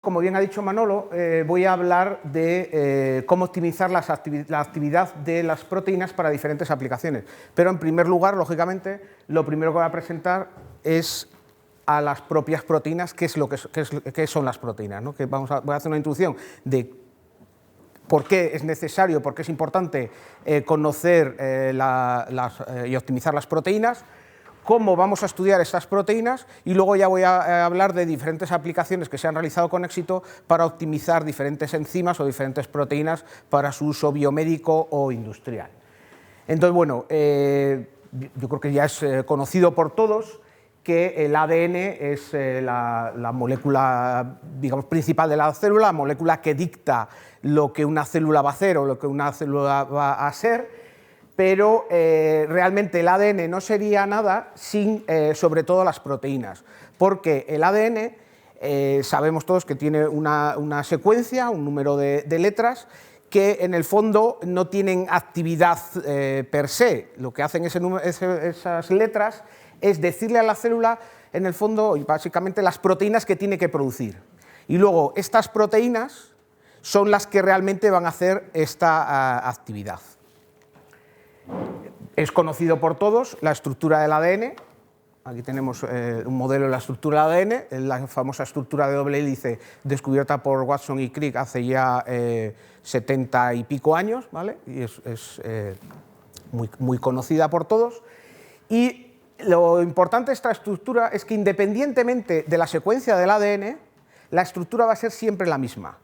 Como bien ha dicho Manolo, voy a hablar de cómo optimizar la actividad de las proteínas para diferentes aplicaciones. Pero en primer lugar, lógicamente, lo primero que voy a presentar es a las propias proteínas, qué son las proteínas, ¿no? Voy a hacer una introducción de por qué es necesario, por qué es importante conocer y optimizar las proteínas, cómo vamos a estudiar estas proteínas y luego ya voy a hablar de diferentes aplicaciones que se han realizado con éxito para optimizar diferentes enzimas o diferentes proteínas para su uso biomédico o industrial. Entonces, bueno, yo creo que ya es conocido por todos que el ADN es la molécula, digamos, principal de la célula, la molécula que dicta lo que una célula va a hacer o lo que una célula va a ser. Pero realmente el ADN no sería nada sin, sobre todo, las proteínas, porque el ADN sabemos todos que tiene una secuencia, un número de letras, que en el fondo no tienen actividad per se. Lo que hacen esas letras es decirle a la célula, en el fondo, y básicamente, las proteínas que tiene que producir. Y luego, estas proteínas son las que realmente van a hacer esta actividad. Es conocido por todos la estructura del ADN. Aquí tenemos un modelo de la estructura del ADN, la famosa estructura de doble hélice descubierta por Watson y Crick hace ya 70 y pico años, ¿vale? Y es muy conocida por todos. Y lo importante de esta estructura es que, independientemente de la secuencia del ADN, la estructura va a ser siempre la misma.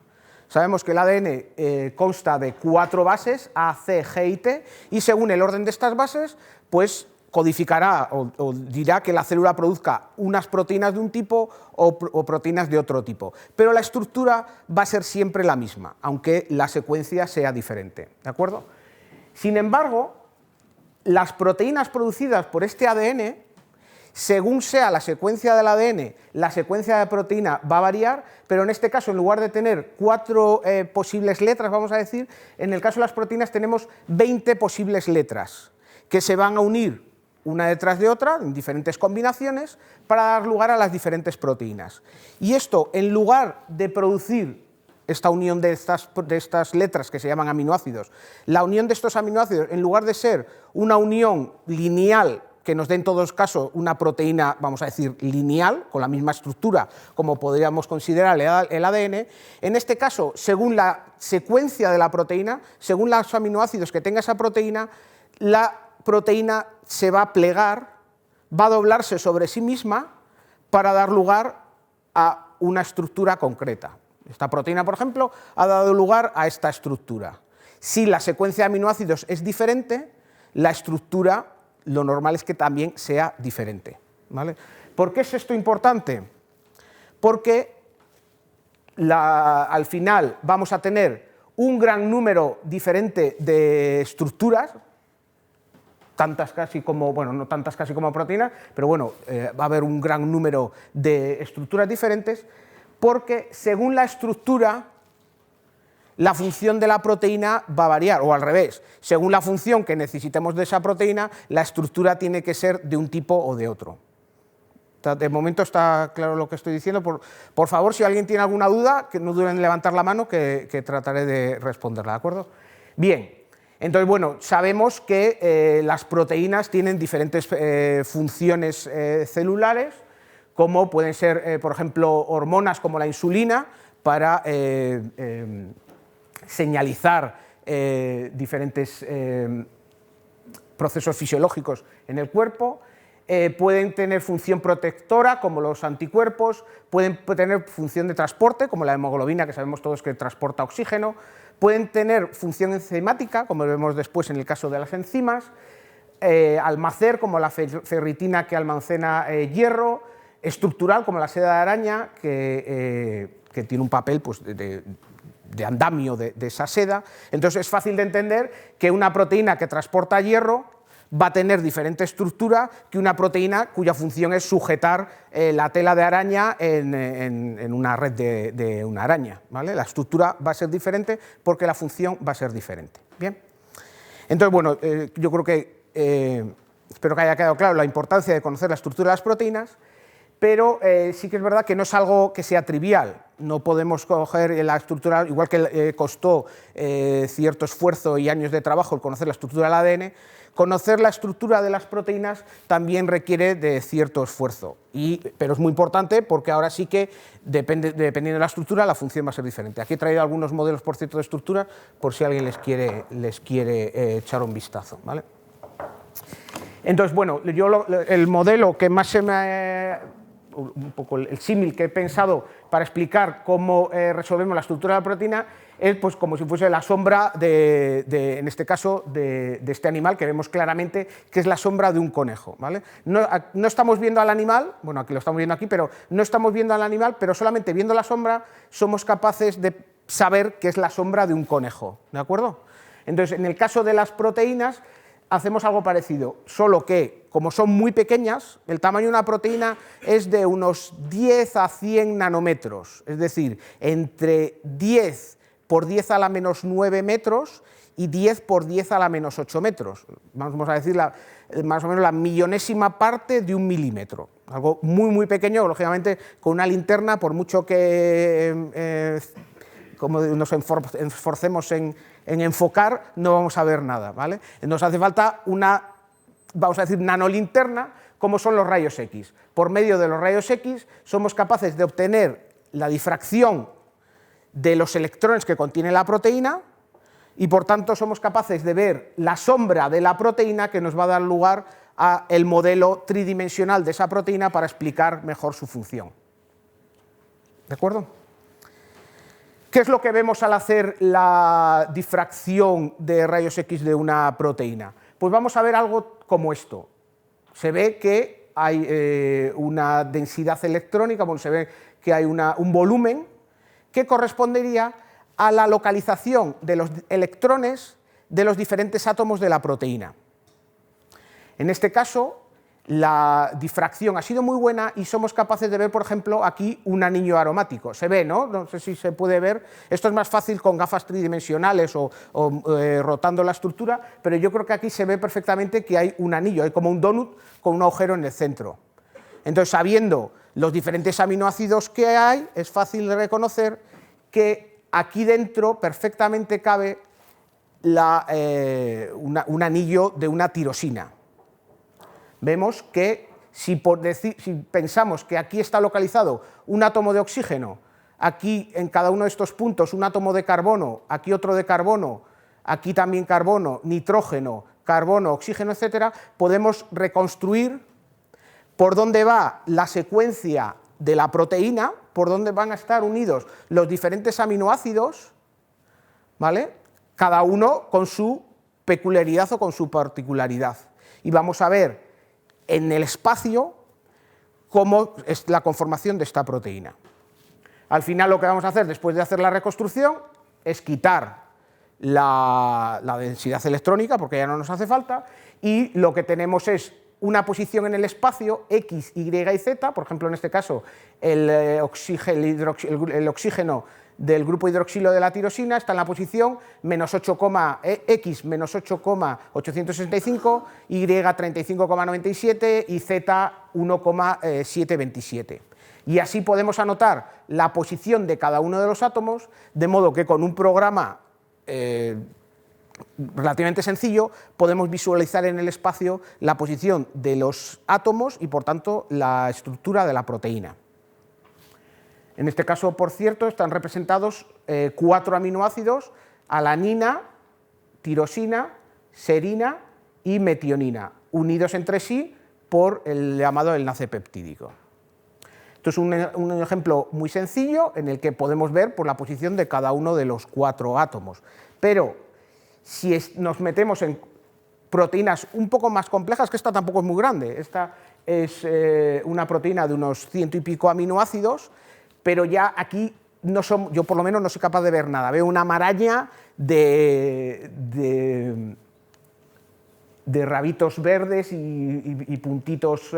Sabemos que el ADN consta de 4 bases, A, C, G y T, y según el orden de estas bases, pues codificará o dirá que la célula produzca unas proteínas de un tipo o proteínas de otro tipo. Pero la estructura va a ser siempre la misma, aunque la secuencia sea diferente, ¿de acuerdo? Sin embargo, las proteínas producidas por este ADN, según sea la secuencia del ADN, la secuencia de proteína va a variar, pero en este caso, en lugar de tener 4 posibles letras, vamos a decir, en el caso de las proteínas tenemos 20 posibles letras que se van a unir una detrás de otra en diferentes combinaciones para dar lugar a las diferentes proteínas. Y esto, en lugar de producir esta unión de estas letras que se llaman aminoácidos, la unión de estos aminoácidos, en lugar de ser una unión lineal que nos dé en todos casos una proteína, vamos a decir, lineal, con la misma estructura como podríamos considerar el ADN, en este caso, según la secuencia de la proteína, según los aminoácidos que tenga esa proteína, la proteína se va a plegar, va a doblarse sobre sí misma para dar lugar a una estructura concreta. Esta proteína, por ejemplo, ha dado lugar a esta estructura. Si la secuencia de aminoácidos es diferente, la estructura lo normal es que también sea diferente, ¿vale? ¿Por qué es esto importante? Porque al final vamos a tener un gran número diferente de estructuras, tantas casi como, bueno, no tantas casi como proteínas, pero bueno, va a haber un gran número de estructuras diferentes, porque según la estructura, la función de la proteína va a variar, o al revés, según la función que necesitemos de esa proteína, la estructura tiene que ser de un tipo o de otro. De momento está claro lo que estoy diciendo. Por favor, si alguien tiene alguna duda, que no duden en levantar la mano, que trataré de responderla, ¿de acuerdo? Bien, entonces, bueno, sabemos que las proteínas tienen diferentes funciones celulares, como pueden ser, por ejemplo, hormonas como la insulina, para señalizar diferentes procesos fisiológicos en el cuerpo, pueden tener función protectora como los anticuerpos, pueden tener función de transporte como la hemoglobina, que sabemos todos que transporta oxígeno, pueden tener función enzimática, como vemos después en el caso de las enzimas, almacer como la ferritina que almacena hierro, estructural como la seda de araña que tiene un papel pues, de andamio de esa seda. Entonces es fácil de entender que una proteína que transporta hierro va a tener diferente estructura que una proteína cuya función es sujetar la tela de araña en una red de una araña, ¿vale? La estructura va a ser diferente porque la función va a ser diferente. Bien. Entonces, bueno, yo creo que espero que haya quedado claro la importancia de conocer la estructura de las proteínas, pero sí que es verdad que no es algo que sea trivial. No podemos coger la estructura, igual que costó cierto esfuerzo y años de trabajo el conocer la estructura del ADN, conocer la estructura de las proteínas también requiere de cierto esfuerzo, pero es muy importante porque ahora sí que, dependiendo de la estructura, la función va a ser diferente. Aquí he traído algunos modelos, por cierto, de estructura, por si alguien les quiere echar un vistazo, ¿vale? Entonces, bueno, yo el modelo que más se me un poco el símil que he pensado para explicar cómo resolvemos la estructura de la proteína es pues, como si fuese la sombra, en este caso, de este animal, que vemos claramente que es la sombra de un conejo, ¿vale? No estamos viendo al animal, bueno, aquí lo estamos viendo aquí, pero no estamos viendo al animal, pero solamente viendo la sombra somos capaces de saber que es la sombra de un conejo, ¿de acuerdo? Entonces, en el caso de las proteínas, hacemos algo parecido, solo que, como son muy pequeñas, el tamaño de una proteína es de unos 10 a 100 nanómetros, es decir, entre 10 por 10 a la menos 9 metros y 10 por 10 a la menos 8 metros, vamos a decir más o menos la millonésima parte de un milímetro, algo muy muy pequeño, lógicamente con una linterna, por mucho que como nos esforcemos en enfocar, no vamos a ver nada, ¿vale? Nos hace falta una, vamos a decir, nanolinterna, como son los rayos X. Por medio de los rayos X somos capaces de obtener la difracción de los electrones que contiene la proteína y, por tanto, somos capaces de ver la sombra de la proteína que nos va a dar lugar al modelo tridimensional de esa proteína para explicar mejor su función. ¿De acuerdo? ¿Qué es lo que vemos al hacer la difracción de rayos X de una proteína? Pues vamos a ver algo como esto. Se ve que hay una densidad electrónica, bueno, se ve que hay un volumen que correspondería a la localización de los electrones de los diferentes átomos de la proteína. En este caso, la difracción ha sido muy buena y somos capaces de ver, por ejemplo, aquí un anillo aromático. Se ve, ¿no? No sé si se puede ver. Esto es más fácil con gafas tridimensionales o rotando la estructura, pero yo creo que aquí se ve perfectamente que hay un anillo, hay como un donut con un agujero en el centro. Entonces, sabiendo los diferentes aminoácidos que hay, es fácil de reconocer que aquí dentro perfectamente cabe un anillo de una tirosina. Vemos que si pensamos que aquí está localizado un átomo de oxígeno, aquí en cada uno de estos puntos un átomo de carbono, aquí otro de carbono, aquí también carbono, nitrógeno, carbono, oxígeno, etcétera, podemos reconstruir por dónde va la secuencia de la proteína, por dónde van a estar unidos los diferentes aminoácidos, ¿vale? Cada uno con su peculiaridad o con su particularidad. Y vamos a ver en el espacio cómo es la conformación de esta proteína. Al final lo que vamos a hacer después de hacer la reconstrucción es quitar la densidad electrónica, porque ya no nos hace falta, y lo que tenemos es una posición en el espacio, X, Y y Z, por ejemplo en este caso el oxígeno del grupo hidroxilo de la tirosina está en la posición X menos 8,865, Y 35,97 y Z 1,727. Y así podemos anotar la posición de cada uno de los átomos, de modo que con un programa relativamente sencillo podemos visualizar en el espacio la posición de los átomos y, por tanto, la estructura de la proteína. En este caso, por cierto, están representados 4 aminoácidos: alanina, tirosina, serina y metionina, unidos entre sí por el llamado enlace peptídico. Esto es un ejemplo muy sencillo en el que podemos ver la posición de cada uno de los 4 átomos. Pero si nos metemos en proteínas un poco más complejas, que esta tampoco es muy grande, esta es una proteína de unos 100 y pico aminoácidos, pero ya aquí yo por lo menos no soy capaz de ver nada. Veo una maraña de rabitos verdes y puntitos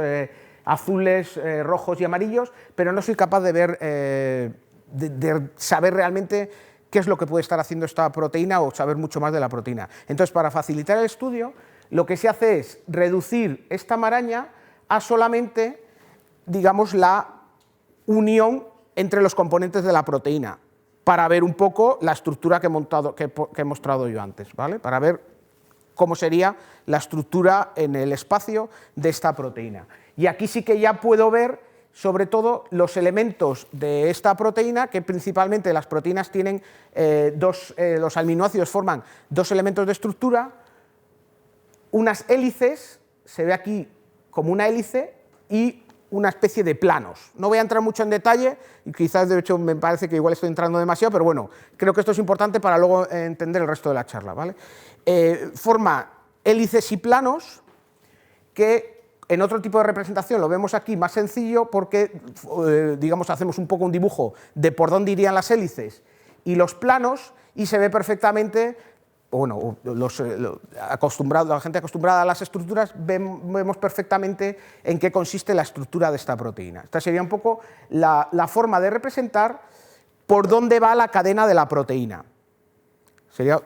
azules, rojos y amarillos, pero no soy capaz de ver, de saber realmente qué es lo que puede estar haciendo esta proteína o saber mucho más de la proteína. Entonces, para facilitar el estudio, lo que se hace es reducir esta maraña a solamente digamos, la unión entre los componentes de la proteína, para ver un poco la estructura que he mostrado yo antes, ¿vale? Para ver cómo sería la estructura en el espacio de esta proteína. Y aquí sí que ya puedo ver, sobre todo, los elementos de esta proteína, que principalmente las proteínas tienen los aminoácidos forman dos elementos de estructura, unas hélices, se ve aquí como una hélice, y una especie de planos. No voy a entrar mucho en detalle, y quizás de hecho me parece que igual estoy entrando demasiado, pero bueno, creo que esto es importante para luego entender el resto de la charla, ¿vale? Forma hélices y planos que en otro tipo de representación lo vemos aquí más sencillo porque, digamos, hacemos un poco un dibujo de por dónde irían las hélices y los planos y se ve perfectamente. Bueno, la gente acostumbrada a las estructuras vemos perfectamente en qué consiste la estructura de esta proteína. Esta sería un poco la forma de representar por dónde va la cadena de la proteína. Sería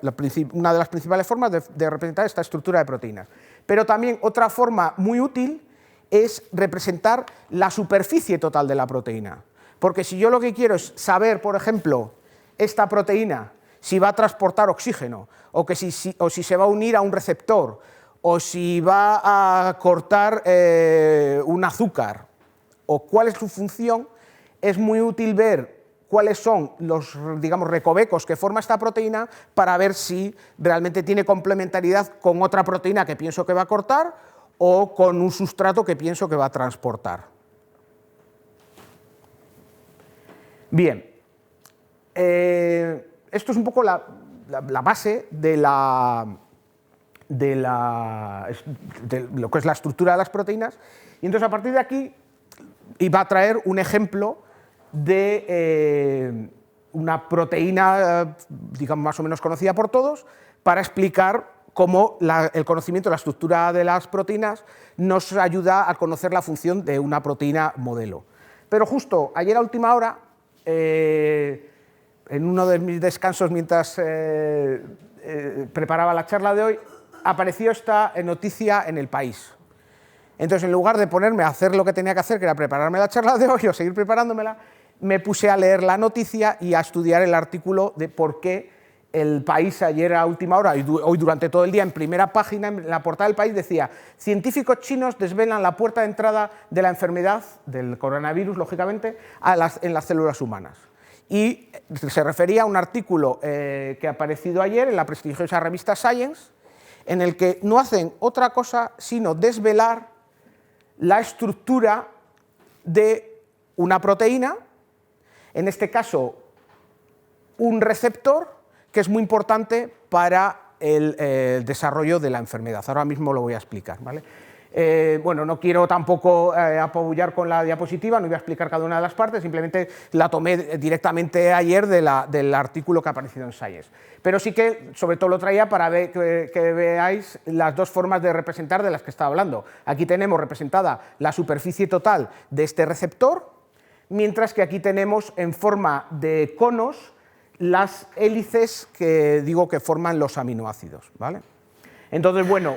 una de las principales formas de representar esta estructura de proteínas. Pero también otra forma muy útil es representar la superficie total de la proteína. Porque si yo lo que quiero es saber, por ejemplo, esta proteína, si va a transportar oxígeno, o si se va a unir a un receptor, o si va a cortar un azúcar, o cuál es su función, es muy útil ver cuáles son los, digamos, recovecos que forma esta proteína para ver si realmente tiene complementariedad con otra proteína que pienso que va a cortar o con un sustrato que pienso que va a transportar. Bien, esto es un poco la base de lo que es la estructura de las proteínas, y entonces a partir de aquí iba a traer un ejemplo de una proteína, digamos, más o menos conocida por todos, para explicar cómo el conocimiento de la estructura de las proteínas nos ayuda a conocer la función de una proteína modelo. Pero justo ayer a última hora, en uno de mis descansos mientras preparaba la charla de hoy, apareció esta noticia en El País. Entonces, en lugar de ponerme a hacer lo que tenía que hacer, que era prepararme la charla de hoy o seguir preparándomela, me puse a leer la noticia y a estudiar el artículo de por qué El País ayer a última hora, y hoy durante todo el día, en primera página, en la portada del País decía: científicos chinos desvelan la puerta de entrada de la enfermedad, del coronavirus, lógicamente, en las células humanas. Y se refería a un artículo que ha aparecido ayer en la prestigiosa revista Science, en el que no hacen otra cosa sino desvelar la estructura de una proteína, en este caso un receptor, que es muy importante para el desarrollo de la enfermedad. Ahora mismo lo voy a explicar, ¿vale? Bueno, no quiero tampoco apabullar con la diapositiva, no voy a explicar cada una de las partes, simplemente la tomé directamente ayer del artículo que ha aparecido en Science. Pero sí que, sobre todo, lo traía para que veáis las dos formas de representar de las que estaba hablando. Aquí tenemos representada la superficie total de este receptor, mientras que aquí tenemos en forma de conos las hélices que digo que forman los aminoácidos, ¿vale? Entonces, bueno,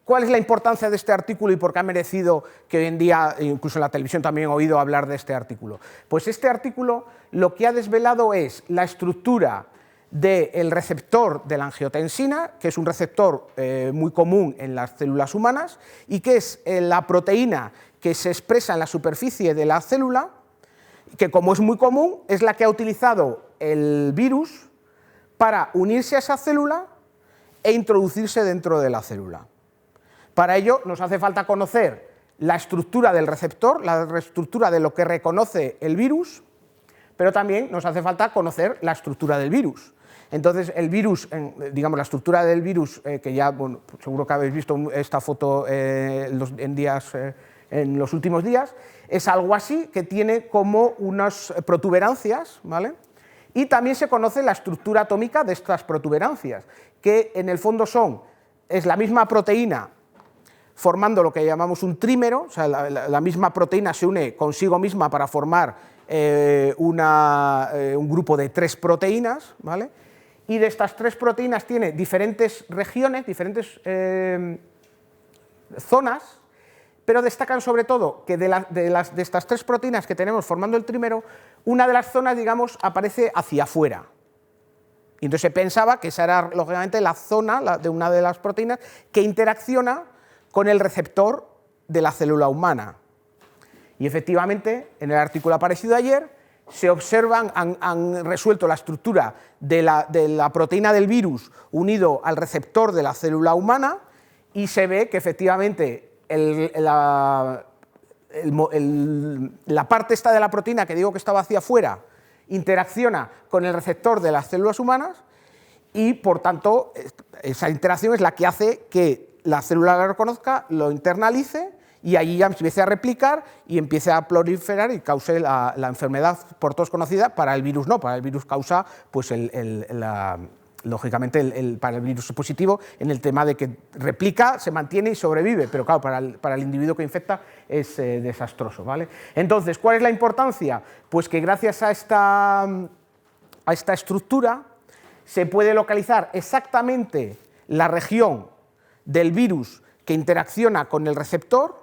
¿cuál es la importancia de este artículo y por qué ha merecido que hoy en día, incluso en la televisión también he oído hablar de este artículo? Pues este artículo lo que ha desvelado es la estructura del receptor de la angiotensina, que es un receptor muy común en las células humanas y que es la proteína que se expresa en la superficie de la célula, que como es muy común, es la que ha utilizado el virus para unirse a esa célula e introducirse dentro de la célula. Para ello nos hace falta conocer la estructura del receptor, la estructura de lo que reconoce el virus, pero también nos hace falta conocer la estructura del virus. Entonces, el virus, digamos, la estructura del virus, que ya, bueno, seguro que habéis visto esta foto en los últimos días, es algo así, que tiene como unas protuberancias, ¿vale? Y también se conoce la estructura atómica de estas protuberancias, que en el fondo es la misma proteína formando lo que llamamos un trímero, o sea, la misma proteína se une consigo misma para formar un grupo de 3 proteínas, ¿vale? Y de estas 3 proteínas tiene diferentes regiones, diferentes zonas, pero destacan sobre todo que de estas 3 proteínas que tenemos formando el trímero, una de las zonas, digamos, aparece hacia afuera. Y entonces se pensaba que esa era, lógicamente, la zona de una de las proteínas que interacciona con el receptor de la célula humana. Y efectivamente, en el artículo aparecido ayer, se observan, han resuelto la estructura de la proteína del virus unido al receptor de la célula humana y se ve que efectivamente la parte esta de la proteína que digo que estaba hacia afuera interacciona con el receptor de las células humanas y, por tanto, esa interacción es la que hace que la célula lo reconozca, lo internalice y allí ya empiece a replicar y empiece a proliferar y cause la enfermedad por todos conocida. Para el virus no, para el virus causa, pues, lógicamente, para el virus positivo, en el tema de que replica, se mantiene y sobrevive, pero claro, para el individuo que infecta es desastroso, ¿vale? Entonces, ¿cuál es la importancia? Pues que gracias a esta estructura se puede localizar exactamente la región del virus que interacciona con el receptor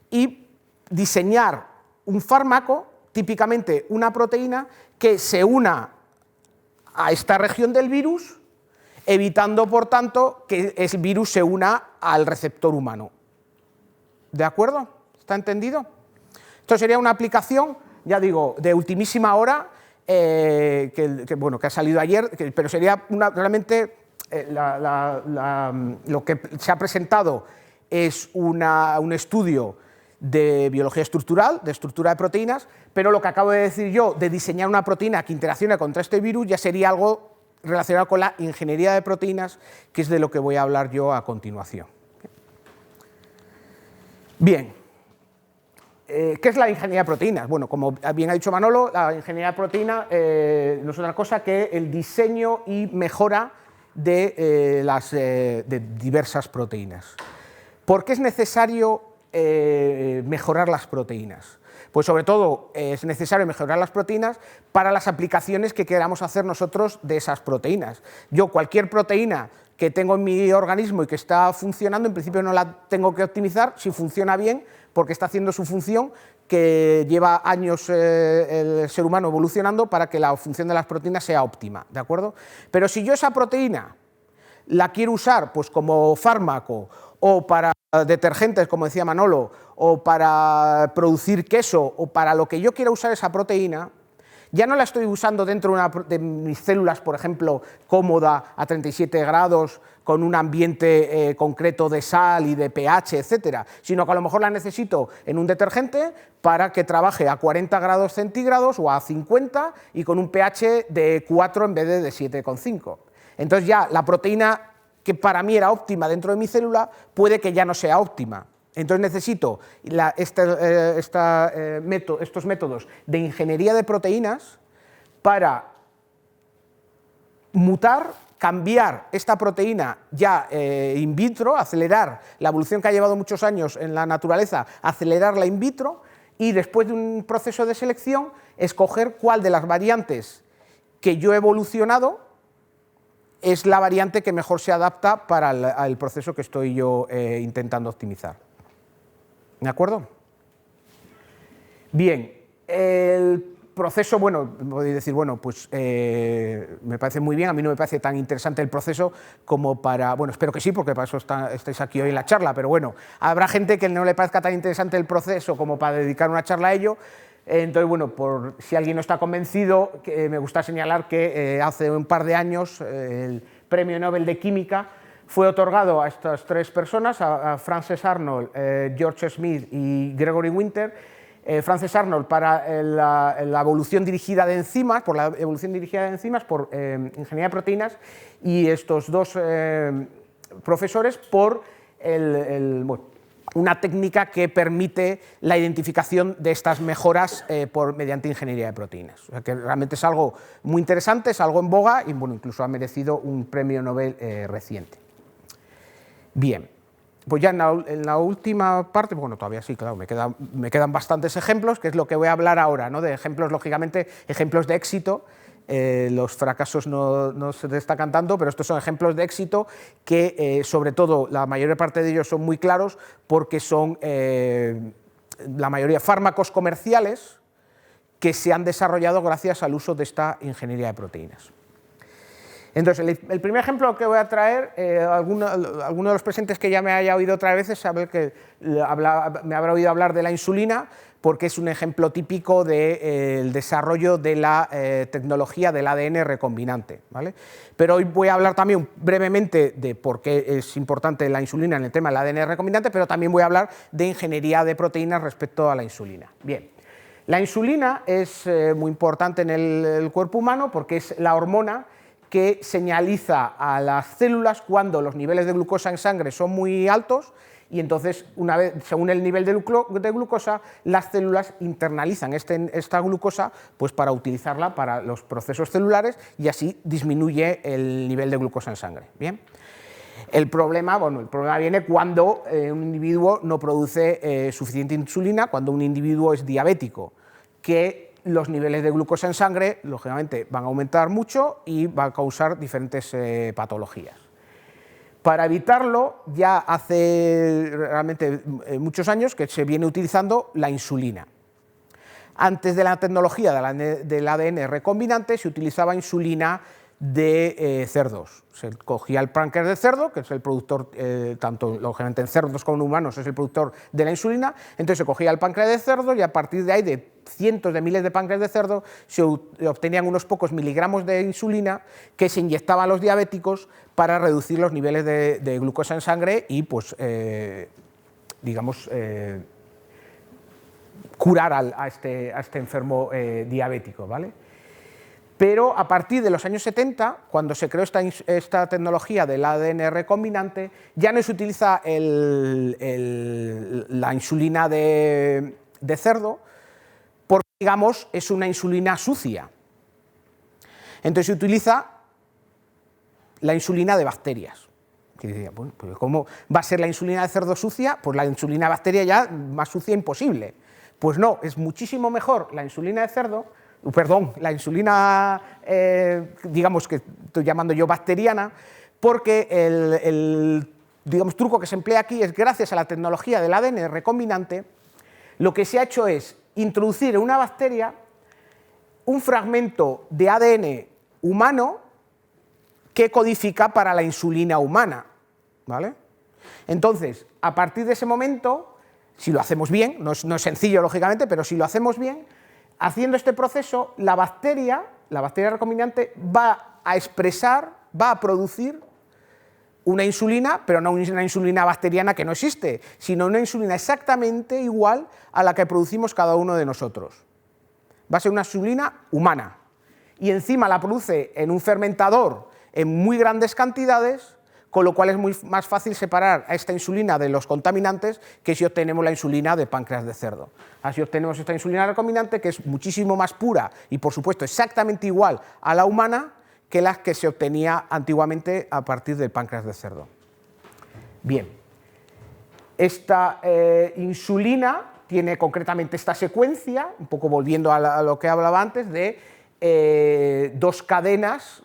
y diseñar un fármaco, típicamente una proteína, que se una a esta región del virus, evitando, por tanto, que el virus se una al receptor humano. ¿De acuerdo? ¿Está entendido? Esto sería una aplicación, ya digo, de ultimísima hora, que ha salido ayer, pero sería realmente lo que se ha presentado es un estudio de biología estructural, de estructura de proteínas, pero lo que acabo de decir yo, de diseñar una proteína que interaccione contra este virus, ya sería algo relacionado con la ingeniería de proteínas, que es de lo que voy a hablar yo a continuación. Bien, ¿qué es la ingeniería de proteínas? Bueno, como bien ha dicho Manolo, la ingeniería de proteínas no es otra cosa que el diseño y mejora de diversas proteínas. ¿Por qué es necesario mejorar las proteínas? Pues sobre todo es necesario mejorar las proteínas para las aplicaciones que queramos hacer nosotros de esas proteínas. Yo cualquier proteína que tengo en mi organismo y que está funcionando, en principio no la tengo que optimizar si funciona bien, porque está haciendo su función, que lleva años el ser humano evolucionando para que la función de las proteínas sea óptima, ¿de acuerdo? Pero si yo esa proteína la quiero usar pues como fármaco o para detergentes, como decía Manolo, o para producir queso, o para lo que yo quiera usar esa proteína, ya no la estoy usando dentro de mis células, por ejemplo, cómoda, a 37 grados, con un ambiente concreto de sal y de pH, etcétera, sino que a lo mejor la necesito en un detergente para que trabaje a 40 grados centígrados o a 50 y con un pH de 4 en vez de 7,5. Entonces ya la proteína que para mí era óptima dentro de mi célula puede que ya no sea óptima. Entonces necesito estos métodos de ingeniería de proteínas para mutar, cambiar esta proteína ya in vitro, acelerar la evolución que ha llevado muchos años en la naturaleza, acelerarla in vitro y después de un proceso de selección escoger cuál de las variantes que yo he evolucionado es la variante que mejor se adapta para el proceso que estoy yo intentando optimizar. ¿De acuerdo? Bien, el proceso, bueno, podéis decir, bueno, pues me parece muy bien, a mí no me parece tan interesante el proceso como para, bueno, espero que sí, porque para eso estáis aquí hoy en la charla, pero bueno, habrá gente que no le parezca tan interesante el proceso como para dedicar una charla a ello. Entonces, bueno, por si alguien no está convencido, me gusta señalar que hace un par de años el Premio Nobel de Química fue otorgado a estas 3 personas, a Frances Arnold, George Smith y Gregory Winter. Frances Arnold para la evolución dirigida de enzimas, por la evolución dirigida de enzimas, por ingeniería de proteínas, y estos 2 profesores por una técnica que permite la identificación de estas mejoras mediante ingeniería de proteínas. O sea, que realmente es algo muy interesante, es algo en boga y bueno, incluso ha merecido un premio Nobel reciente. Bien, pues ya en la última parte, bueno, todavía sí, claro, me quedan bastantes ejemplos, que es lo que voy a hablar ahora, ¿no? De ejemplos, lógicamente, ejemplos de éxito los fracasos no se destacan tanto, pero estos son ejemplos de éxito que, sobre todo, la mayor parte de ellos son muy claros porque son, la mayoría, fármacos comerciales que se han desarrollado gracias al uso de esta ingeniería de proteínas. Entonces, el primer ejemplo que voy a traer, alguno de los presentes que ya me haya oído otras veces sabe que me habrá oído hablar de la insulina, porque es un ejemplo típico del desarrollo de la tecnología del ADN recombinante, ¿vale? Pero hoy voy a hablar también brevemente de por qué es importante la insulina en el tema del ADN recombinante, pero también voy a hablar de ingeniería de proteínas respecto a la insulina. Bien, la insulina es muy importante en el cuerpo humano porque es la hormona que señaliza a las células cuando los niveles de glucosa en sangre son muy altos y entonces, una vez, según el nivel de glucosa, las células internalizan esta glucosa pues, para utilizarla para los procesos celulares y así disminuye el nivel de glucosa en sangre. ¿Bien? El problema viene cuando un individuo no produce suficiente insulina, cuando un individuo es diabético, que los niveles de glucosa en sangre, lógicamente, van a aumentar mucho y van a causar diferentes patologías. Para evitarlo, ya hace realmente muchos años que se viene utilizando la insulina. Antes de la tecnología del ADN recombinante se utilizaba insulina de cerdos. Se cogía el páncreas de cerdo, que es el productor, tanto lógicamente en cerdos como en humanos, es el productor de la insulina. Entonces se cogía el páncreas de cerdo y a partir de ahí, de cientos de miles de páncreas de cerdo, se obtenían unos pocos miligramos de insulina que se inyectaban a los diabéticos para reducir los niveles de glucosa en sangre y, pues, digamos, curar a este enfermo diabético, ¿vale? Pero a partir de los años 70, cuando se creó esta tecnología del ADN recombinante, ya no se utiliza la insulina de cerdo, porque, digamos, es una insulina sucia. Entonces se utiliza la insulina de bacterias. Que diría, bueno, pues ¿cómo va a ser la insulina de cerdo sucia? Pues la insulina de bacteria ya más sucia imposible. Pues no, es muchísimo mejor la insulina de cerdo, perdón, la insulina, digamos que estoy llamando yo bacteriana, porque el digamos, truco que se emplea aquí es, gracias a la tecnología del ADN recombinante, lo que se ha hecho es introducir en una bacteria un fragmento de ADN humano que codifica para la insulina humana, ¿vale? Entonces, a partir de ese momento, si lo hacemos bien, no es sencillo lógicamente, pero si lo hacemos bien, haciendo este proceso, la bacteria recombinante va a expresar, va a producir una insulina, pero no una insulina bacteriana que no existe, sino una insulina exactamente igual a la que producimos cada uno de nosotros. Va a ser una insulina humana. Y encima la produce en un fermentador en muy grandes cantidades, con lo cual es más fácil separar a esta insulina de los contaminantes que si obtenemos la insulina de páncreas de cerdo. Así obtenemos esta insulina recombinante que es muchísimo más pura y, por supuesto, exactamente igual a la humana que las que se obtenía antiguamente a partir del páncreas de cerdo. Bien, esta insulina tiene concretamente esta secuencia, un poco volviendo a lo que hablaba antes, de dos cadenas,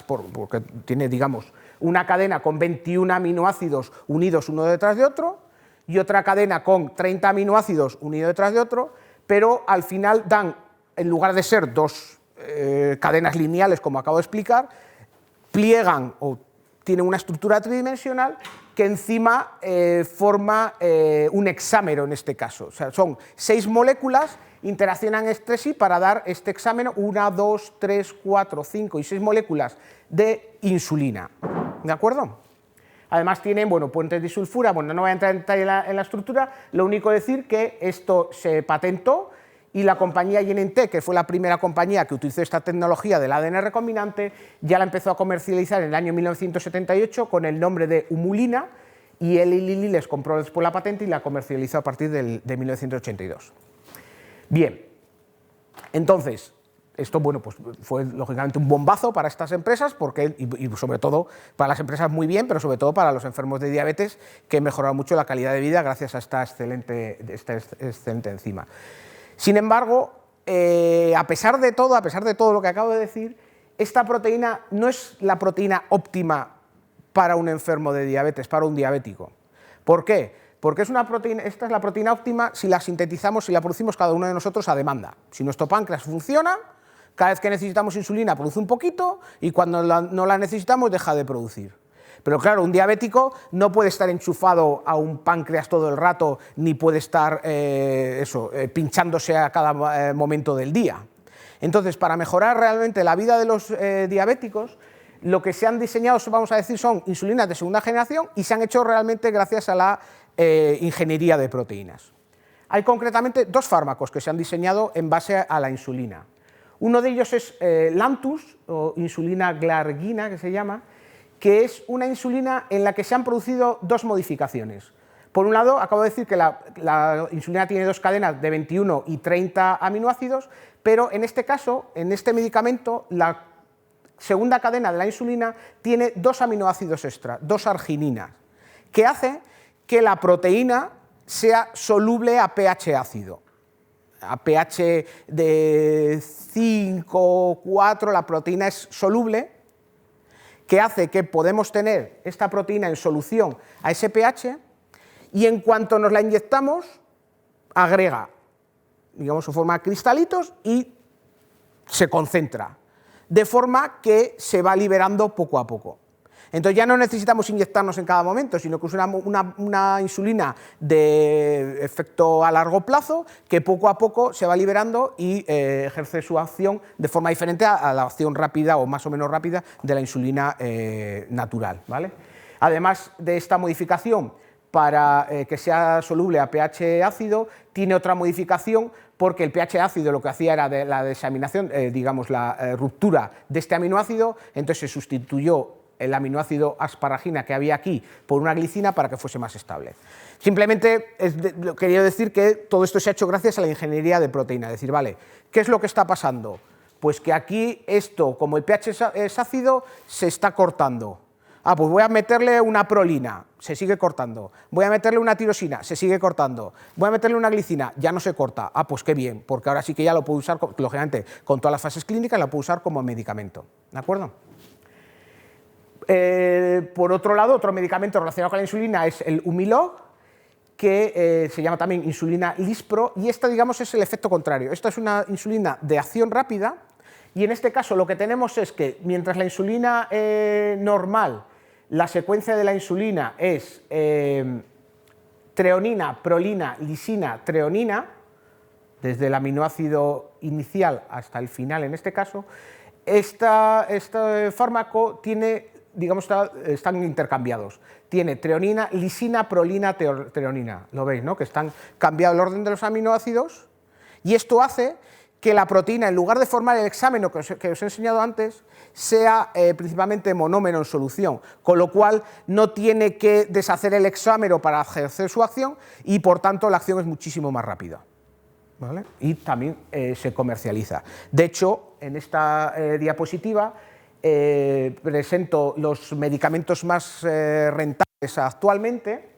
porque tiene, digamos, una cadena con 21 aminoácidos unidos uno detrás de otro y otra cadena con 30 aminoácidos unidos detrás de otro, pero al final dan, en lugar de ser dos cadenas lineales, como acabo de explicar, pliegan o tienen una estructura tridimensional que encima forma un hexámero en este caso. O sea, son 6 moléculas, interaccionan entre sí para dar este hexámero, 1, 2, 3, 4, 5 y 6 moléculas de insulina. ¿De acuerdo? Además tienen, bueno, puentes disulfura, bueno, no voy a entrar en detalle en la estructura, lo único decir que esto se patentó y la compañía Genentech, que fue la primera compañía que utilizó esta tecnología del ADN recombinante, ya la empezó a comercializar en el año 1978 con el nombre de Humulina, y Eli Lilly les compró después la patente y la comercializó a partir de 1982. Bien, entonces, esto, bueno, pues fue lógicamente un bombazo para estas empresas, y sobre todo para las empresas muy bien, pero sobre todo para los enfermos de diabetes, que mejoraron mucho la calidad de vida gracias a esta excelente enzima. Sin embargo, a pesar de todo lo que acabo de decir, esta proteína no es la proteína óptima para un enfermo de diabetes, para un diabético. ¿Por qué? Porque esta es la proteína óptima si la sintetizamos, si la producimos cada uno de nosotros a demanda. Si nuestro páncreas funciona, cada vez que necesitamos insulina produce un poquito y cuando no la necesitamos deja de producir. Pero claro, un diabético no puede estar enchufado a un páncreas todo el rato, ni puede estar pinchándose a cada momento del día. Entonces, para mejorar realmente la vida de los diabéticos, lo que se han diseñado, vamos a decir, son insulinas de segunda generación y se han hecho realmente gracias a la ingeniería de proteínas. Hay concretamente dos fármacos que se han diseñado en base a la insulina. Uno de ellos es Lantus, o insulina glargina, que se llama, que es una insulina en la que se han producido dos modificaciones. Por un lado, acabo de decir que la insulina tiene dos cadenas de 21 y 30 aminoácidos, pero en este caso, en este medicamento, la segunda cadena de la insulina tiene dos aminoácidos extra, dos argininas, que hace que la proteína sea soluble a pH ácido. A pH de 5 o 4 la proteína es soluble, que hace que podemos tener esta proteína en solución a ese pH y en cuanto nos la inyectamos, agrega, digamos, en forma de cristalitos y se concentra, de forma que se va liberando poco a poco. Entonces ya no necesitamos inyectarnos en cada momento, sino que usamos una insulina de efecto a largo plazo que poco a poco se va liberando y ejerce su acción de forma diferente a la acción rápida o más o menos rápida de la insulina natural, ¿vale? Además de esta modificación para que sea soluble a pH ácido, tiene otra modificación porque el pH ácido lo que hacía era la desaminación, digamos la ruptura de este aminoácido, entonces se sustituyó el aminoácido asparagina que había aquí por una glicina para que fuese más estable. Simplemente quería decir que todo esto se ha hecho gracias a la ingeniería de proteína, es decir, vale, ¿qué es lo que está pasando? Pues que aquí esto, como el pH es ácido, se está cortando. Ah, pues voy a meterle una prolina, se sigue cortando. Voy a meterle una tirosina, se sigue cortando. Voy a meterle una glicina, ya no se corta. Ah, pues qué bien, porque ahora sí que ya lo puedo usar, lógicamente, con todas las fases clínicas, lo puedo usar como medicamento. ¿De acuerdo? Por otro lado, otro medicamento relacionado con la insulina es el Humilog, que se llama también insulina Lispro, y esta, digamos, es el efecto contrario. Esta es una insulina de acción rápida, y en este caso lo que tenemos es que mientras la insulina normal, la secuencia de la insulina es treonina, prolina, lisina, treonina, desde el aminoácido inicial hasta el final en este caso, este fármaco tiene, digamos, están intercambiados. Tiene treonina, lisina, prolina, treonina. ¿Lo veis, no? Que están cambiado el orden de los aminoácidos y esto hace que la proteína, en lugar de formar el hexámeno que os he enseñado antes, sea principalmente monómero en solución, con lo cual no tiene que deshacer el hexámero para ejercer su acción y por tanto la acción es muchísimo más rápida. ¿Vale? Y también se comercializa. De hecho, en esta diapositiva presento los medicamentos más rentables actualmente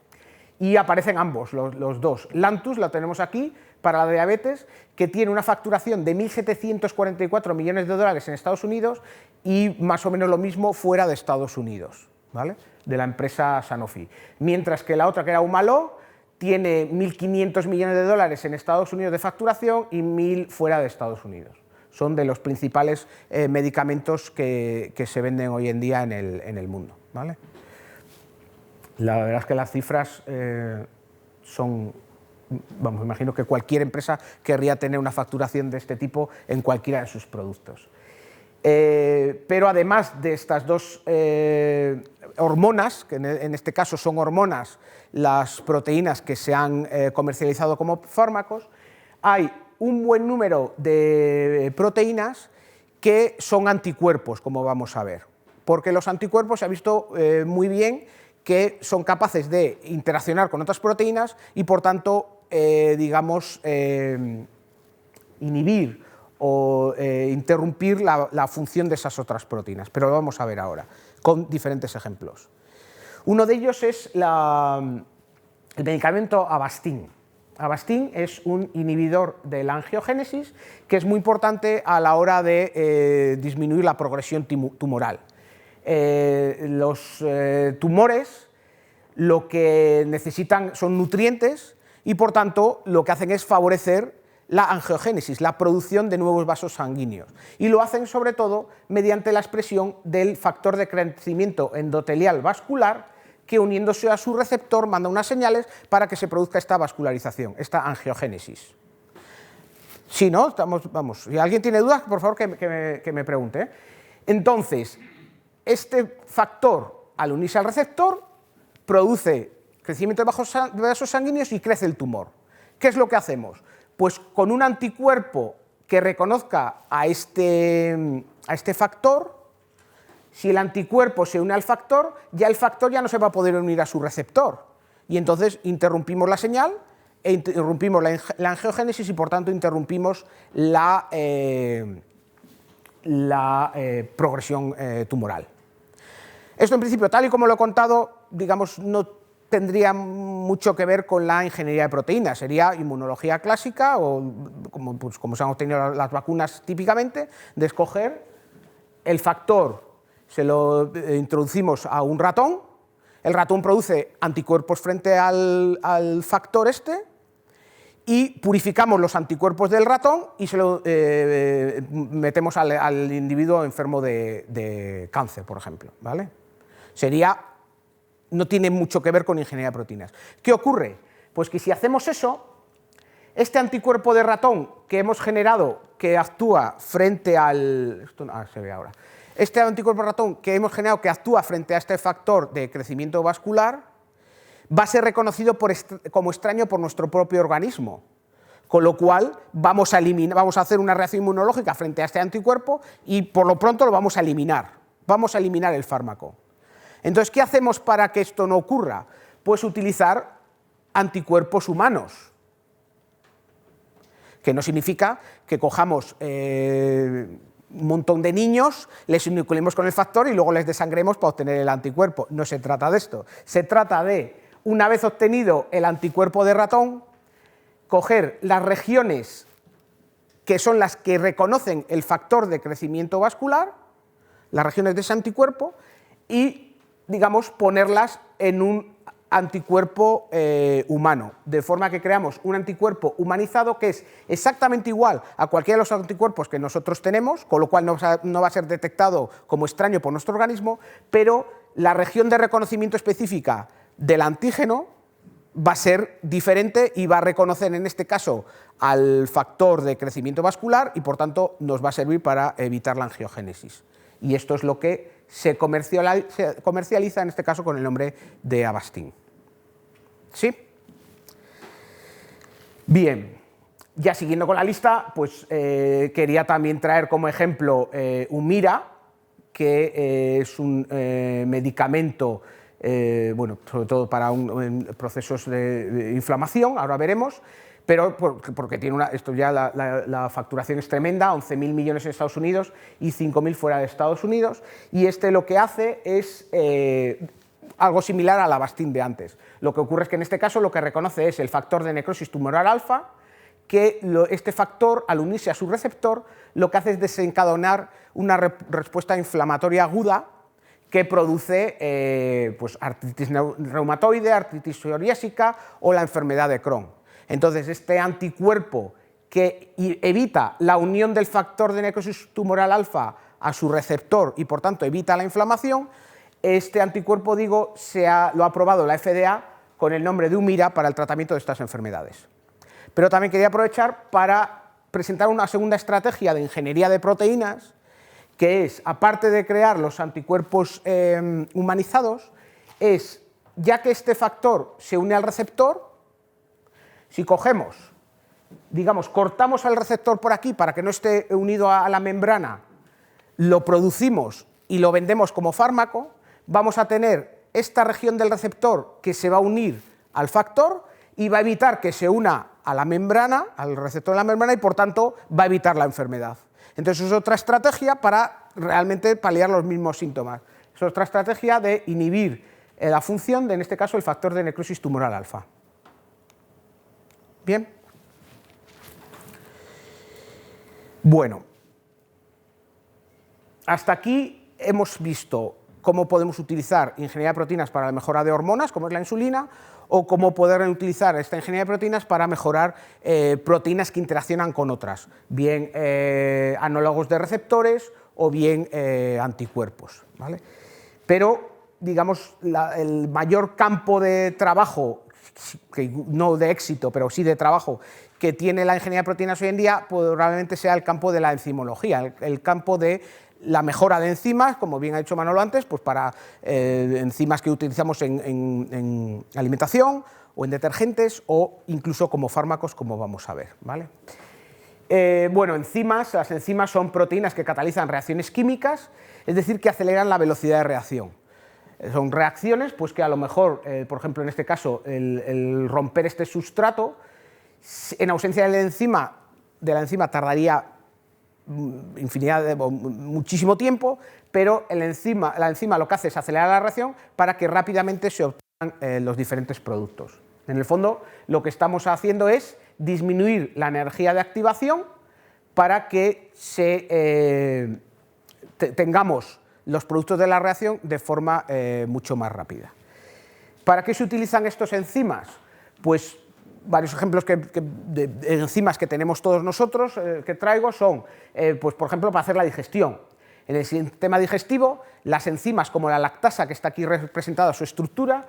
y aparecen ambos, los dos. Lantus, lo tenemos aquí, para la diabetes, que tiene una facturación de 1.744 millones de dólares en Estados Unidos y más o menos lo mismo fuera de Estados Unidos, ¿vale? De la empresa Sanofi. Mientras que la otra, que era Humalog, tiene 1.500 millones de dólares en Estados Unidos de facturación y 1.000 fuera de Estados Unidos. Son de los principales medicamentos que se venden hoy en día en el mundo, ¿vale? La verdad es que las cifras son, vamos, imagino que cualquier empresa querría tener una facturación de este tipo en cualquiera de sus productos. Pero además de estas dos hormonas, que en este caso son hormonas, las proteínas que se han comercializado como fármacos, hay un buen número de proteínas que son anticuerpos, como vamos a ver, porque los anticuerpos se ha visto muy bien que son capaces de interaccionar con otras proteínas y por tanto, digamos, inhibir o interrumpir la función de esas otras proteínas, pero lo vamos a ver ahora, con diferentes ejemplos. Uno de ellos es el medicamento Avastin. Avastin es un inhibidor de la angiogénesis que es muy importante a la hora de disminuir la progresión tumoral. Los tumores lo que necesitan son nutrientes y por tanto lo que hacen es favorecer la angiogénesis, la producción de nuevos vasos sanguíneos, y lo hacen sobre todo mediante la expresión del factor de crecimiento endotelial vascular que, uniéndose a su receptor, manda unas señales para que se produzca esta vascularización, esta angiogénesis. Sí, ¿no? Vamos, si alguien tiene dudas, por favor que me pregunte. Entonces, este factor, al unirse al receptor, produce crecimiento de vasos sanguíneos y crece el tumor. ¿Qué es lo que hacemos? Pues con un anticuerpo que reconozca a este factor, si el anticuerpo se une al factor, ya el factor ya no se va a poder unir a su receptor. Y entonces interrumpimos la señal, e interrumpimos la angiogénesis y por tanto interrumpimos la progresión tumoral. Esto en principio, tal y como lo he contado, digamos, no tendría mucho que ver con la ingeniería de proteínas, sería inmunología clásica o como se han obtenido las vacunas típicamente, de escoger el factor, se lo introducimos a un ratón, el ratón produce anticuerpos frente al factor este y purificamos los anticuerpos del ratón y se lo metemos al individuo enfermo de cáncer, por ejemplo, ¿vale? No tiene mucho que ver con ingeniería de proteínas. ¿Qué ocurre? Pues que si hacemos eso, este anticuerpo de ratón que hemos generado, que actúa frente al... se ve ahora. Este anticuerpo de ratón que hemos generado, que actúa frente a este factor de crecimiento vascular, va a ser reconocido como extraño por nuestro propio organismo. Con lo cual vamos a hacer una reacción inmunológica frente a este anticuerpo y por lo pronto lo vamos a eliminar. Vamos a eliminar el fármaco. Entonces, ¿qué hacemos para que esto no ocurra? Pues utilizar anticuerpos humanos, que no significa que cojamos un montón de niños, les inoculemos con el factor y luego les desangremos para obtener el anticuerpo. No se trata de esto. Se trata de, una vez obtenido el anticuerpo de ratón, coger las regiones que son las que reconocen el factor de crecimiento vascular, las regiones de ese anticuerpo, y digamos, ponerlas en un anticuerpo humano, de forma que creamos un anticuerpo humanizado que es exactamente igual a cualquiera de los anticuerpos que nosotros tenemos, con lo cual no va a ser detectado como extraño por nuestro organismo, pero la región de reconocimiento específica del antígeno va a ser diferente y va a reconocer en este caso al factor de crecimiento vascular y por tanto nos va a servir para evitar la angiogénesis. Y esto es lo que se comercializa en este caso con el nombre de Avastin. ¿Sí? Bien, ya siguiendo con la lista, pues quería también traer como ejemplo Humira, que es un medicamento, bueno, sobre todo para procesos de inflamación, ahora veremos, pero porque tiene esto ya la facturación es tremenda, 11.000 millones en Estados Unidos y 5.000 fuera de Estados Unidos, y este lo que hace es algo similar al Avastin de antes. Lo que ocurre es que en este caso lo que reconoce es el factor de necrosis tumoral alfa, que este factor, al unirse a su receptor, lo que hace es desencadenar una respuesta inflamatoria aguda que produce pues, artritis reumatoide, artritis psoriásica o la enfermedad de Crohn. Entonces, este anticuerpo que evita la unión del factor de necrosis tumoral alfa a su receptor y, por tanto, evita la inflamación, este anticuerpo, digo, lo ha aprobado la FDA con el nombre de Humira para el tratamiento de estas enfermedades. Pero también quería aprovechar para presentar una segunda estrategia de ingeniería de proteínas, que es, aparte de crear los anticuerpos humanizados, es, ya que este factor se une al receptor, si cogemos, digamos, cortamos al receptor por aquí para que no esté unido a la membrana, lo producimos y lo vendemos como fármaco, vamos a tener esta región del receptor que se va a unir al factor y va a evitar que se una a la membrana, al receptor de la membrana, y por tanto va a evitar la enfermedad. Entonces es otra estrategia para realmente paliar los mismos síntomas. Es otra estrategia de inhibir la función de, en este caso, el factor de necrosis tumoral alfa. Bien. Bueno, hasta aquí hemos visto cómo podemos utilizar ingeniería de proteínas para la mejora de hormonas, como es la insulina, o cómo poder utilizar esta ingeniería de proteínas para mejorar proteínas que interaccionan con otras, bien análogos de receptores o bien anticuerpos, ¿vale? Pero, digamos, el mayor campo de trabajo, no de éxito, pero sí de trabajo, que tiene la ingeniería de proteínas hoy en día, probablemente sea el campo de la enzimología, el campo de la mejora de enzimas, como bien ha dicho Manolo antes, pues para enzimas que utilizamos en alimentación o en detergentes o incluso como fármacos, como vamos a ver, ¿vale? Bueno, las enzimas son proteínas que catalizan reacciones químicas, es decir, que aceleran la velocidad de reacción. Son reacciones pues, que a lo mejor, por ejemplo, en este caso, el romper este sustrato, en ausencia de la enzima tardaría muchísimo tiempo, pero la enzima lo que hace es acelerar la reacción para que rápidamente se obtengan los diferentes productos. En el fondo, lo que estamos haciendo es disminuir la energía de activación para que tengamos los productos de la reacción de forma mucho más rápida. ¿Para qué se utilizan estos enzimas? Pues varios ejemplos de enzimas que tenemos todos nosotros que traigo son, pues, por ejemplo, para hacer la digestión. En el sistema digestivo, las enzimas como la lactasa, que está aquí representada su estructura,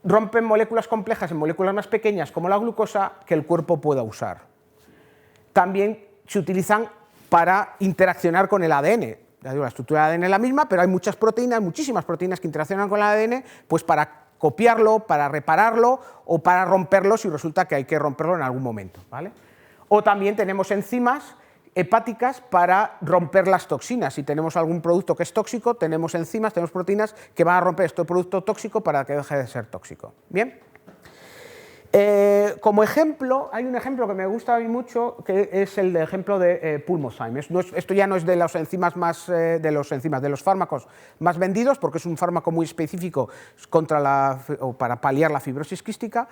rompen moléculas complejas en moléculas más pequeñas como la glucosa que el cuerpo pueda usar. También se utilizan para interaccionar con el ADN. Ya digo, la estructura del ADN es la misma, pero hay muchísimas proteínas que interaccionan con el ADN, pues para copiarlo, para repararlo o para romperlo si resulta que hay que romperlo en algún momento, ¿vale? O también tenemos enzimas hepáticas para romper las toxinas. Si tenemos algún producto que es tóxico, tenemos enzimas, tenemos proteínas que van a romper este producto tóxico para que deje de ser tóxico. ¿Bien? Como ejemplo, hay un ejemplo que me gusta a mí mucho, que es el ejemplo de Pulmozyme. Esto ya no es de de los fármacos más vendidos, porque es un fármaco muy específico para paliar la fibrosis quística,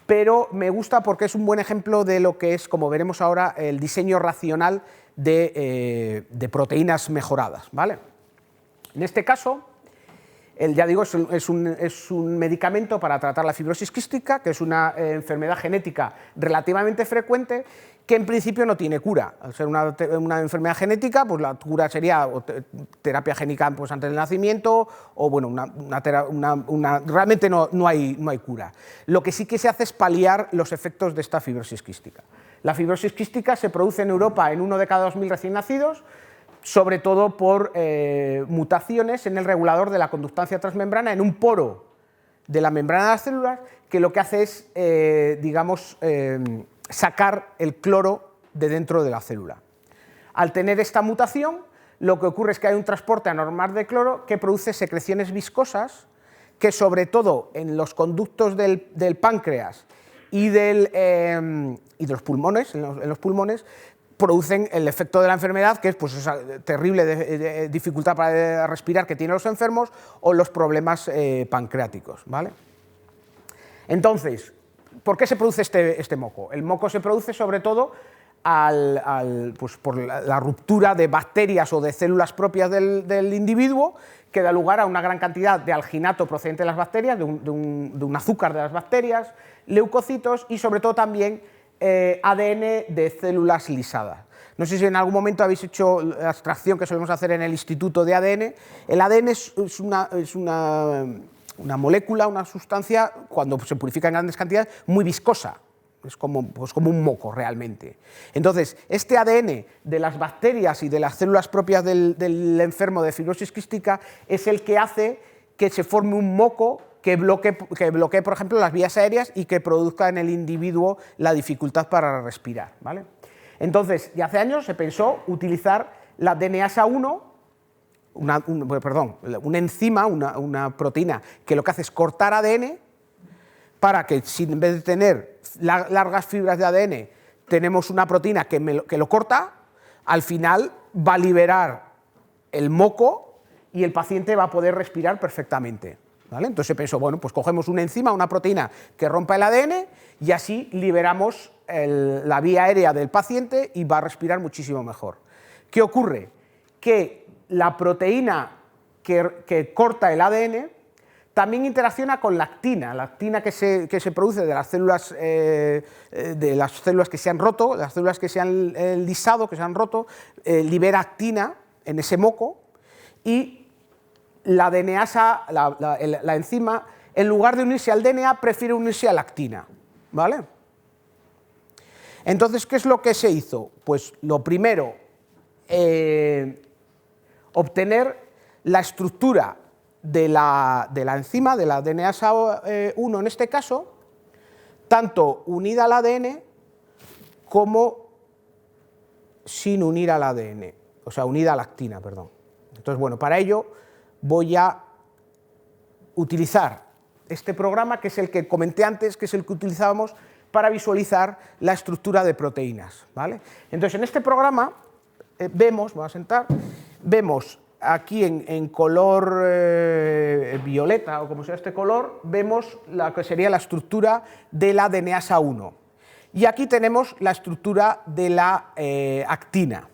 pero me gusta porque es un buen ejemplo de lo que es, como veremos ahora, el diseño racional de proteínas mejoradas, ¿vale? En este caso, ya digo, es un medicamento para tratar la fibrosis quística, que es una enfermedad genética relativamente frecuente, que en principio no tiene cura. Al ser una enfermedad genética, pues la cura sería terapia génica pues, antes del nacimiento, o bueno, realmente no hay cura. Lo que sí que se hace es paliar los efectos de esta fibrosis quística. La fibrosis quística se produce en Europa en 1 de cada 2.000 recién nacidos, sobre todo por mutaciones en el regulador de la conductancia transmembrana en un poro de la membrana de las células, que lo que hace es, sacar el cloro de dentro de la célula. Al tener esta mutación, lo que ocurre es que hay un transporte anormal de cloro que produce secreciones viscosas que, sobre todo en los conductos del páncreas y de los pulmones, en los pulmones, producen el efecto de la enfermedad, que es pues, esa terrible dificultad para respirar que tienen los enfermos o los problemas pancreáticos, ¿vale? Entonces, ¿por qué se produce este moco? El moco se produce sobre todo pues, por la ruptura de bacterias o de células propias del individuo, que da lugar a una gran cantidad de alginato procedente de las bacterias, de un azúcar de las bacterias, leucocitos y sobre todo también ADN de células lisadas. No sé si en algún momento habéis hecho la extracción que solemos hacer en el instituto de ADN. El ADN es una molécula, una sustancia, cuando se purifica en grandes cantidades, muy viscosa. Es como un moco realmente. Entonces, este ADN de las bacterias y de las células propias del enfermo de fibrosis quística es el que hace que se forme un moco que bloquee, por ejemplo, las vías aéreas y que produzca en el individuo la dificultad para respirar, ¿vale? Entonces, ya hace años se pensó utilizar la DNasa 1, una enzima, una proteína que lo que hace es cortar ADN para que, si en vez de tener largas fibras de ADN, tenemos una proteína que lo corta, al final va a liberar el moco y el paciente va a poder respirar perfectamente. ¿vale? Entonces se pensó, bueno, pues cogemos una enzima, una proteína que rompa el ADN y así liberamos la vía aérea del paciente y va a respirar muchísimo mejor. ¿Qué ocurre? Que la proteína que corta el ADN también interacciona con la actina que se produce de las células que se han roto, las células que se han lisado, que se han roto, libera actina en ese moco y la DNasa, la enzima, en lugar de unirse al DNA, prefiere unirse a la actina, ¿vale? Entonces, ¿qué es lo que se hizo? Pues lo primero, obtener la estructura de la enzima, de la DNasa 1 en este caso, tanto unida al ADN como sin unir al ADN, o sea, unida a la actina, perdón. Entonces, bueno, para ello voy a utilizar este programa, que es el que comenté antes, que es el que utilizábamos para visualizar la estructura de proteínas, ¿vale? Entonces, en este programa vemos, voy a sentar, vemos aquí en color violeta, o como sea este color, vemos la que sería la estructura de la DNasa 1. Y aquí tenemos la estructura de la actina.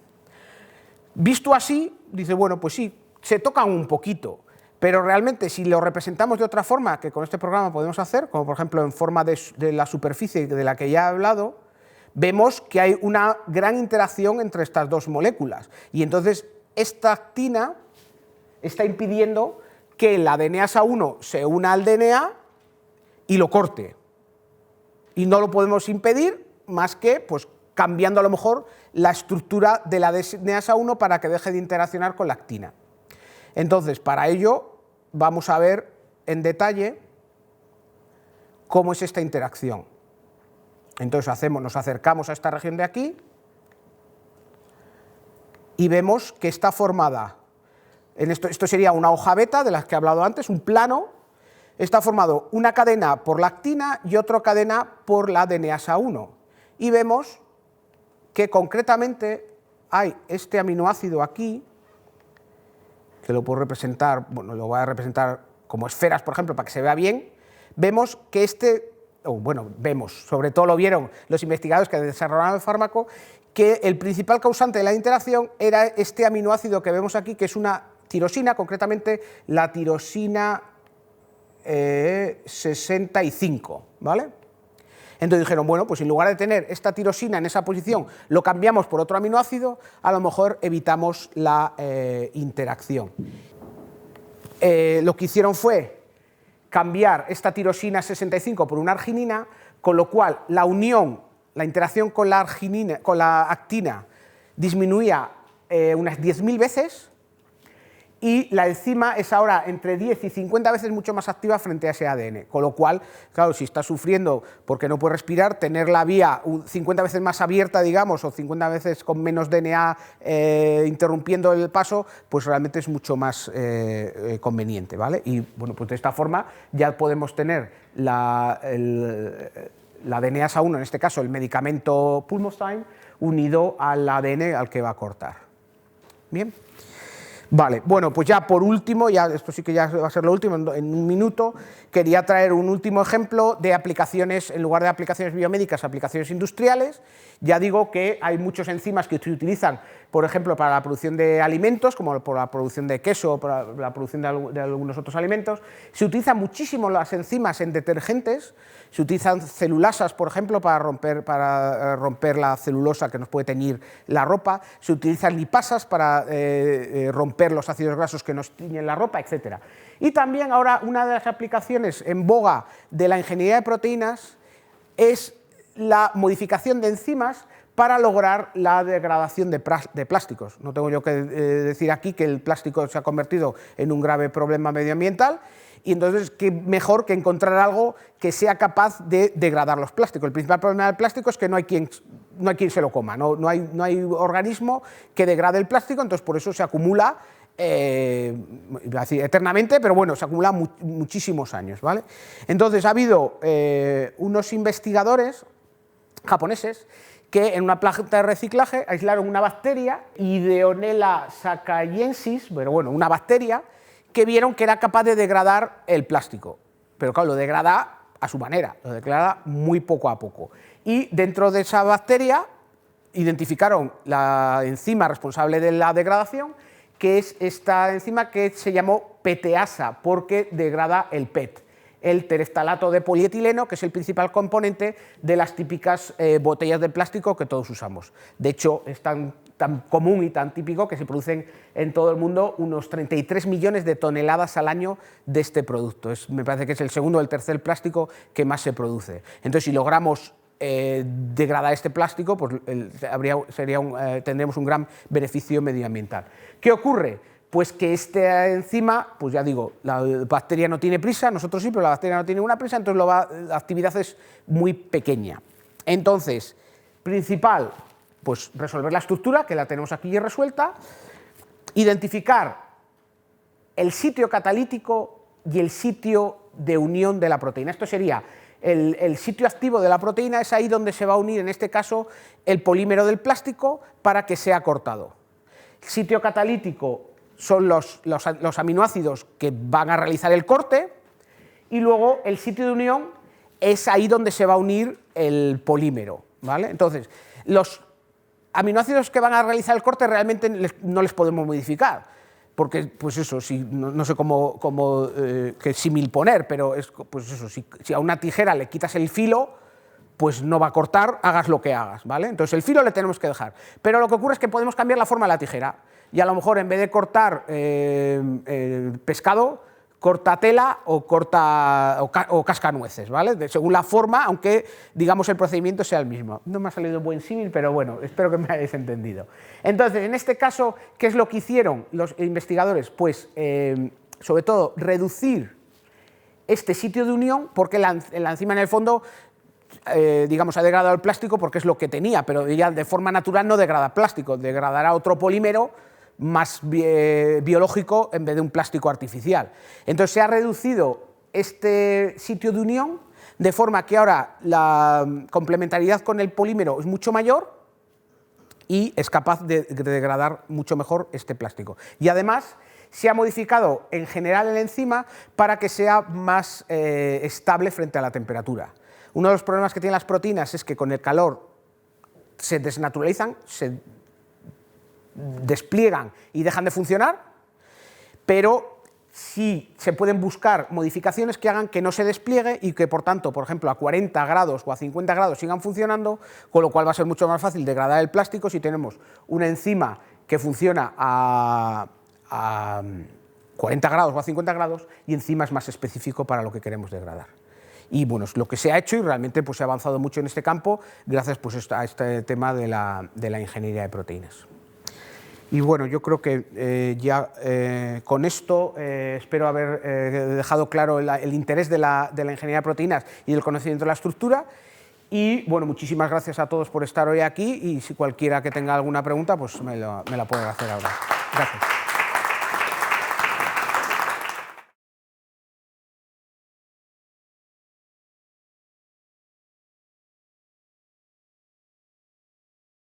Visto así, dice, bueno, pues sí, se tocan un poquito, pero realmente si lo representamos de otra forma, que con este programa podemos hacer, como por ejemplo en forma de la superficie de la que ya he hablado, vemos que hay una gran interacción entre estas dos moléculas. Y entonces esta actina está impidiendo que la DNasa 1 se una al DNA y lo corte. Y no lo podemos impedir más que pues, cambiando a lo mejor la estructura de la DNasa 1 para que deje de interaccionar con la actina. Entonces, para ello vamos a ver en detalle cómo es esta interacción. Entonces nos acercamos a esta región de aquí y vemos que está formada, esto sería una hoja beta de las que he hablado antes, un plano, está formado una cadena por la actina y otra cadena por la DNasa 1. Y vemos que concretamente hay este aminoácido aquí, que lo puedo representar, bueno, lo voy a representar como esferas, por ejemplo, para que se vea bien. Vemos que sobre todo lo vieron los investigadores que desarrollaron el fármaco, que el principal causante de la interacción era este aminoácido que vemos aquí, que es una tirosina, concretamente la tirosina 65, ¿vale? Entonces dijeron, bueno, pues en lugar de tener esta tirosina en esa posición, lo cambiamos por otro aminoácido, a lo mejor evitamos la interacción. Lo que hicieron fue cambiar esta tirosina 65 por una arginina, con lo cual la interacción con la actina disminuía unas 10.000 veces, y la enzima es ahora entre 10 y 50 veces mucho más activa frente a ese ADN, con lo cual, claro, si está sufriendo porque no puede respirar, tener la vía 50 veces más abierta, digamos, o 50 veces con menos DNA interrumpiendo el paso, pues realmente es mucho más conveniente, ¿vale? Y bueno, pues de esta forma ya podemos tener la DNasa 1, en este caso el medicamento Pulmostine, unido al ADN al que va a cortar. Bien. Vale, bueno, pues ya por último, ya esto sí que ya va a ser lo último, en un minuto, quería traer un último ejemplo de aplicaciones, en lugar de aplicaciones biomédicas, aplicaciones industriales. Ya digo que hay muchos enzimas que se utilizan, por ejemplo, para la producción de alimentos, como por la producción de queso, para la producción de algunos otros alimentos. Se utilizan muchísimo las enzimas en detergentes, se utilizan celulasas, por ejemplo, para romper la celulosa que nos puede teñir la ropa, se utilizan lipasas para romper los ácidos grasos que nos tiñen la ropa, etc. Y también ahora una de las aplicaciones en boga de la ingeniería de proteínas es la modificación de enzimas para lograr la degradación de plásticos. No tengo yo que decir aquí que el plástico se ha convertido en un grave problema medioambiental, y entonces qué mejor que encontrar algo que sea capaz de degradar los plásticos. El principal problema del plástico es que no hay quien se lo coma, no hay organismo que degrade el plástico, entonces por eso se acumula eternamente, pero bueno, se acumula muchísimos años, ¿vale? Entonces ha habido unos investigadores japoneses que en una planta de reciclaje aislaron una bacteria, Ideonella sakaiensis, una bacteria porque vieron que era capaz de degradar el plástico. Pero claro, lo degrada a su manera, lo degrada muy poco a poco. Y dentro de esa bacteria identificaron la enzima responsable de la degradación, que es esta enzima que se llamó PTasa, porque degrada el PET, el tereftalato de polietileno, que es el principal componente de las típicas botellas de plástico que todos usamos. De hecho, es tan común y tan típico que se producen en todo el mundo unos 33 millones de toneladas al año de este producto. Me parece que es el segundo o el tercer plástico que más se produce. Entonces, si logramos degradar este plástico, pues tendríamos un gran beneficio medioambiental. ¿Qué ocurre? Pues que esta enzima, pues ya digo, la bacteria no tiene prisa, nosotros sí, pero la bacteria no tiene una prisa, entonces la actividad es muy pequeña. Entonces, principal, pues resolver la estructura, que la tenemos aquí ya resuelta, identificar el sitio catalítico y el sitio de unión de la proteína. Esto sería el sitio activo de la proteína, es ahí donde se va a unir, en este caso, el polímero del plástico para que sea cortado. El sitio catalítico son los aminoácidos que van a realizar el corte, y luego el sitio de unión es ahí donde se va a unir el polímero, ¿vale? Entonces, los aminoácidos que van a realizar el corte realmente no les podemos modificar, porque, pues eso, no sé qué símil poner, pero es, pues eso, si a una tijera le quitas el filo, pues no va a cortar, hagas lo que hagas, ¿vale? Entonces el filo le tenemos que dejar, pero lo que ocurre es que podemos cambiar la forma de la tijera, y a lo mejor en vez de cortar pescado, corta tela o cascanueces, ¿vale? Según la forma, aunque digamos el procedimiento sea el mismo. No me ha salido un buen símil, pero bueno, espero que me hayáis entendido. Entonces, en este caso, ¿qué es lo que hicieron los investigadores? Pues, sobre todo, reducir este sitio de unión, porque la enzima en el fondo, digamos, ha degradado el plástico porque es lo que tenía, pero ella de forma natural no degrada plástico, degradará otro polímero más biológico en vez de un plástico artificial. Entonces se ha reducido este sitio de unión de forma que ahora la complementariedad con el polímero es mucho mayor y es capaz de degradar mucho mejor este plástico. Y además se ha modificado en general la enzima para que sea más estable frente a la temperatura. Uno de los problemas que tienen las proteínas es que con el calor se desnaturalizan, se despliegan y dejan de funcionar, pero sí se pueden buscar modificaciones que hagan que no se despliegue y que, por tanto, por ejemplo, a 40 grados o a 50 grados sigan funcionando, con lo cual va a ser mucho más fácil degradar el plástico si tenemos una enzima que funciona a 40 grados o a 50 grados y encima es más específico para lo que queremos degradar. Y bueno, es lo que se ha hecho y realmente pues, se ha avanzado mucho en este campo gracias pues, a este tema de la ingeniería de proteínas. Y bueno, yo creo que con esto espero haber dejado claro el interés de la ingeniería de proteínas y del conocimiento de la estructura. Y bueno, muchísimas gracias a todos por estar hoy aquí y si cualquiera que tenga alguna pregunta, pues me la puede hacer ahora. Gracias.